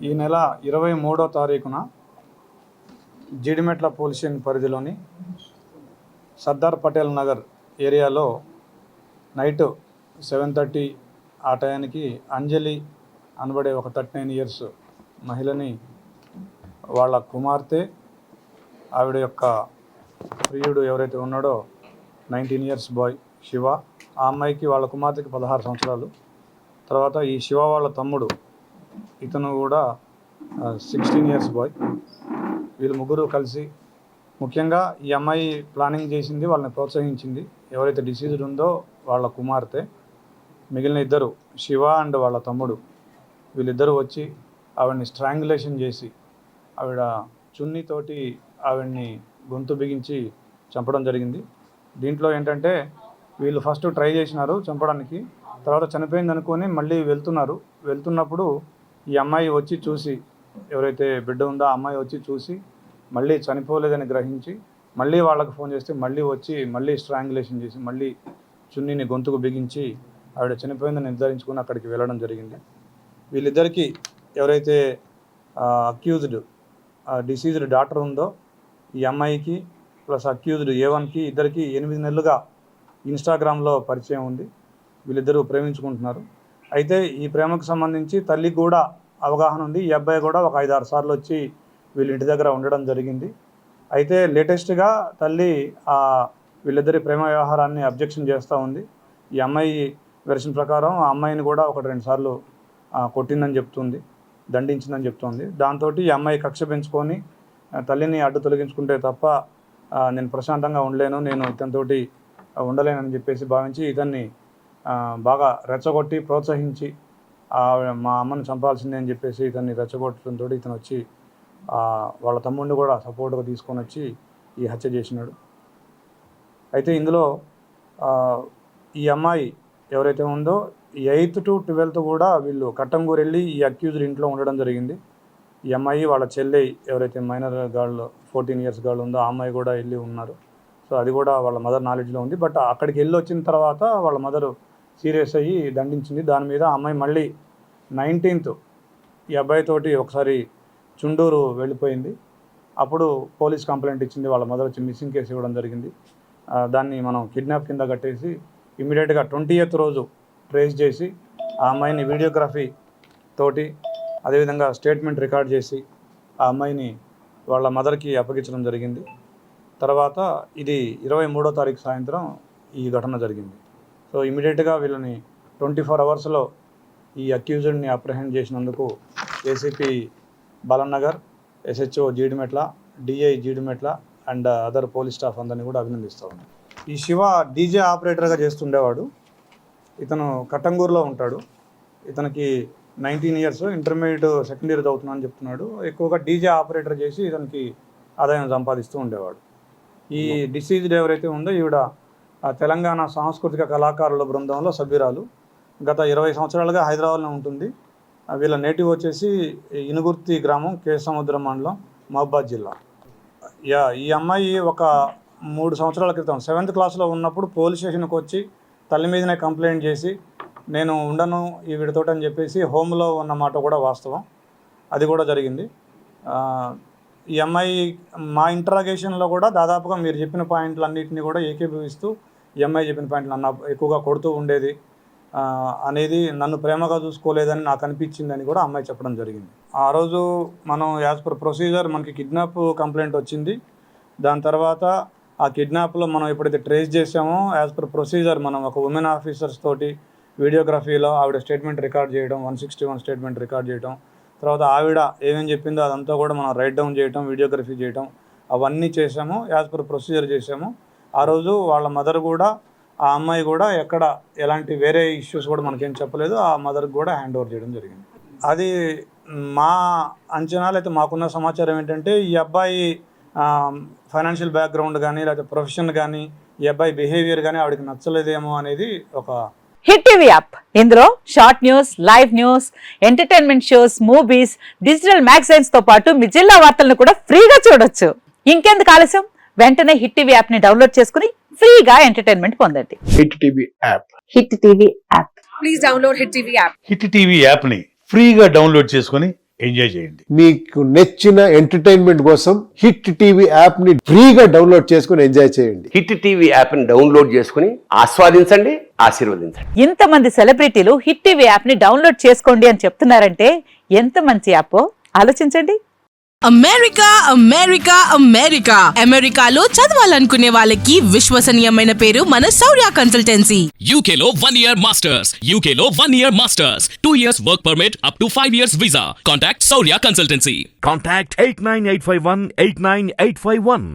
ఈ నెల 23వ తారీఖున జీడిమెట్ల పోలీస్ స్టేషన్ పరిధిలోని సర్దార్ పటేల్ నగర్ ఏరియాలో నైట్ 7:30 ఆ టయానికి అంజలి అనబడే ఒక 39 ఇయర్స్ మహిళని వాళ్ళ కుమార్తె ఆవిడ యొక్క ప్రియుడు ఎవరైతే ఉన్నాడో 19 ఇయర్స్ బాయ్ శివ, ఆ అమ్మాయికి వాళ్ళ కుమార్తెకి 16 సంవత్సరాలు. తర్వాత ఈ శివ వాళ్ళ తమ్ముడు ఇతను కూడా 16 ఇయర్స్ బాయ్. వీళ్ళు ముగ్గురు కలిసి ముఖ్యంగా ఈ అమ్మాయి ప్లానింగ్ చేసింది, వాళ్ళని ప్రోత్సహించింది ఎవరైతే డిసీజ్డ్ ఉందో వాళ్ళ కుమార్తె. మిగిలిన ఇద్దరు శివ అండ్ వాళ్ళ తమ్ముడు వీళ్ళిద్దరూ వచ్చి ఆవిడని స్ట్రాంగులేషన్ చేసి ఆవిడ చున్నీతోటి ఆవిడ్ని గొంతు బిగించి చంపడం జరిగింది. దీంట్లో ఏంటంటే వీళ్ళు ఫస్ట్ ట్రై చేసినారు చంపడానికి, తర్వాత చనిపోయింది అనుకొని మళ్ళీ వెళ్తున్నప్పుడు ఈ అమ్మాయి వచ్చి చూసి, ఎవరైతే బిడ్డ ఉందో ఆ అమ్మాయి వచ్చి చూసి మళ్ళీ చనిపోలేదని గ్రహించి మళ్ళీ వాళ్ళకి ఫోన్ చేస్తే మళ్ళీ వచ్చి మళ్ళీ స్ట్రాంగులేషన్ చేసి మళ్ళీ చున్నీని గొంతుకు బిగించి ఆవిడ చనిపోయిందని నిర్ధారించుకొని అక్కడికి వెళ్ళడం జరిగింది. వీళ్ళిద్దరికీ ఎవరైతే అక్యూజ్డ్ డిసీజ్డ్ డాక్టర్ ఉందో ఈ అమ్మాయికి ప్లస్ అక్యూజ్డ్ A1కి ఇద్దరికి 8 నెలలుగా ఇన్స్టాగ్రామ్లో పరిచయం ఉంది. వీళ్ళిద్దరూ ప్రేమించుకుంటున్నారు. అయితే ఈ ప్రేమకు సంబంధించి తల్లికి కూడా అవగాహన ఉంది. ఈ అబ్బాయి కూడా ఒక 5-6 సార్లు వచ్చి వీళ్ళ ఇంటి దగ్గర ఉండడం జరిగింది. అయితే లేటెస్ట్గా తల్లి వీళ్ళిద్దరి ప్రేమ వ్యవహారాన్ని అబ్జెక్షన్ చేస్తూ ఉంది. ఈ అమ్మాయి వెర్షన్ ప్రకారం ఆ అమ్మాయిని కూడా 1-2 సార్లు కొట్టిందని చెప్తుంది, దండించిందని చెప్తుంది. దాంతో ఈ అమ్మాయి కక్ష పెంచుకొని తల్లిని అడ్డు తొలగించుకుంటే తప్ప నేను ప్రశాంతంగా ఉండలేను, నేను ఇతనితోటి ఉండలేనని చెప్పేసి భావించి ఇతన్ని బాగా రెచ్చగొట్టి ప్రోత్సహించి మా అమ్మని చంపాల్సిందే అని చెప్పేసి ఇతన్ని రెచ్చగొట్టడంతో ఇతను వచ్చి వాళ్ళ తమ్ముడిని కూడా సపోర్ట్గా తీసుకొని వచ్చి ఈ హత్య చేసినాడు. అయితే ఇందులో ఈ అమ్మాయి ఎవరైతే ఉందో 8th to 12th కూడా వీళ్ళు కట్టంగూరు వెళ్ళి ఈ అక్యూజ్డ్ ఇంట్లో ఉండడం జరిగింది. ఈ అమ్మాయి వాళ్ళ చెల్లి ఎవరైతే మైనర్ గర్ల్ 14 ఇయర్స్ గర్ల్ ఉందో ఆ అమ్మాయి కూడా వెళ్ళి ఉన్నారు. సో అది కూడా వాళ్ళ మదర్ నాలెడ్జ్లో ఉంది. బట్ అక్కడికి వెళ్ళి వచ్చిన తర్వాత వాళ్ళ మదరు సీరియస్ అయ్యి దండించింది. దాని మీద అమ్మాయి మళ్ళీ 19th ఈ అబ్బాయితోటి ఒకసారి చుండూరు వెళ్ళిపోయింది. అప్పుడు పోలీస్ కంప్లైంట్ ఇచ్చింది. వాళ్ళ మదర్ వచ్చి మిస్సింగ్ కేసు ఇవ్వడం జరిగింది. దాన్ని మనం కిడ్నాప్ కింద కట్టేసి ఇమ్మీడియట్గా 20th రోజు ట్రేస్ చేసి ఆ అమ్మాయిని వీడియోగ్రఫీ తోటి అదేవిధంగా స్టేట్మెంట్ రికార్డ్ చేసి ఆ అమ్మాయిని వాళ్ళ మదర్కి అప్పగించడం జరిగింది. తర్వాత ఇది 23వ తారీఖు సాయంత్రం ఈ ఘటన జరిగింది. సో ఇమీడియట్గా వీళ్ళని 24 అవర్స్లో ఈ అక్యూజ్డ్ని అప్రహెండ్ చేసినందుకు ACP Balanagar, SHO Jeedimetla, DI Jeedimetla and other police staff అందరినీ కూడా అభినందిస్తూ ఉన్నాం. ఈ శివ DJ ఆపరేటర్గా చేస్తుండేవాడు. ఇతను కట్టంగూరులో ఉంటాడు. ఇతనికి 19 ఇయర్స్, ఇంటర్మీడియట్ సెకండ్ ఇయర్ చదువుతున్నా అని చెప్తున్నాడు. ఎక్కువగా DJ ఆపరేటర్ చేసి ఇతనికి ఆదాయం సంపాదిస్తూ ఉండేవాడు. ఈ డిసీజ్డ్ ఎవరైతే ఉందో ఈవిడ తెలంగాణ సాంస్కృతిక కళాకారుల బృందంలో సభ్యురాలు. గత 20 సంవత్సరాలుగా హైదరాబాద్లో ఉంటుంది. వీళ్ళ నేటివ్ వచ్చేసి ఇనుగుర్తి గ్రామం, కేసముద్రం మండలం, మహబాద్ జిల్లా. ఈ అమ్మాయి ఒక 3 సంవత్సరాల క్రితం 7th క్లాస్లో ఉన్నప్పుడు పోలీస్ స్టేషన్కి వచ్చి తల్లి మీదనే కంప్లైంట్ చేసి నేను ఉండను ఈ వీడితోటి అని చెప్పేసి హోమ్లో ఉన్న మాట కూడా వాస్తవం. అది కూడా జరిగింది. ఈ అమ్మాయి మా ఇంటరాగేషన్లో కూడా దాదాపుగా మీరు చెప్పిన పాయింట్లన్నింటినీ కూడా ఏకీభవిస్తూ ఈ అమ్మాయి చెప్పిన పాయింట్లు నన్ను ఎక్కువగా కొడుతూ ఉండేది అనేది, నన్ను ప్రేమగా చూసుకోలేదని నాకు అనిపించిందని కూడా అమ్మాయి చెప్పడం జరిగింది. ఆ రోజు మనం యాజ్ పర్ ప్రొసీజర్ మనకి కిడ్నాప్ కంప్లైంట్ వచ్చింది. దాని తర్వాత ఆ కిడ్నాప్లో మనం ఎప్పుడైతే ట్రేస్ చేసామో యాజ్ పర్ ప్రొసీజర్ మనం ఒక ఉమెన్ ఆఫీసర్స్ తోటి వీడియోగ్రఫీలో ఆవిడ స్టేట్మెంట్ రికార్డ్ చేయడం, 161 స్టేట్మెంట్ రికార్డ్ చేయడం, తర్వాత ఆవిడ ఏమేమి చెప్పిందో అదంతా కూడా మనం రైట్ డౌన్ చేయటం, వీడియోగ్రఫీ చేయటం, అవన్నీ చేసాము. యాజ్ పర్ ప్రొసీజర్ చేసాము. ఆ రోజు వాళ్ళ మదర్ కూడా, ఆ అమ్మాయి కూడా ఎక్కడ ఎలాంటి వేరే ఇష్యూస్ కూడా మనకేం చెప్పలేదు. ఆ మదర్కి కూడా హ్యాండ్ ఓవర్ చేయడం జరిగింది. అది మా అంచనాలు అయితే మాకున్న సమాచారం ఏంటంటే ఈ అబ్బాయి ఫైనాన్షియల్ బ్యాక్గ్రౌండ్ కానీ లేకపోతే ప్రొఫెషన్ కానీ ఈ అబ్బాయి బిహేవియర్ కానీ ఆవిడకి నచ్చలేదేమో అనేది ఒక హిట్ టీవీ యాప్. ఇందులో short news, live news, entertainment shows, movies, digital magazines తో పాటు మీ జిల్లా వార్తలను కూడా ఫ్రీగా చూడొచ్చు. ఇంకెందుకు ఆలస్యం, వెంటనే హిట్ టీవీ యాప్ ని డౌన్లోడ్ చేసుకుని ఫ్రీగా ఎంటర్టైన్మెంట్ పొందండి. Hit TV app. Hit TV app. Please download hit TV app. Hit TV యాప్ని ఫ్రీగా డౌన్లోడ్ చేసుకొని ఎంజాయ్ చేయండి. మీకు నచ్చిన ఎంటర్టైన్మెంట్ కోసం హిట్ టీవీ యాప్ ని ఫ్రీగా డౌన్లోడ్ చేసుకుని ఎంజాయ్ చేయండి. హిట్ టీవీ యాప్ని డౌన్లోడ్ చేసుకుని ఆస్వాదించండి, ఆశీర్వదించండి. ఇంతమంది సెలబ్రిటీలు హిట్ టీవీ యాప్ ని డౌన్లోడ్ చేసుకోండి అని చెప్తున్నారంటే ఎంత మంచి యాప్ ఆలోచించండి. అమెరికా అమెరికా అమెరికా అమెరికాలో చదవాలనుకునే వాళ్ళకి విశ్వసనీయమైన పేరు మన శౌర్య consultancy. UK Law 1 Year Masters. UK Law 1 Year Masters. 2 years work permit up to 5 years visa. Contact Saurya Consultancy. Contact 89851 89851.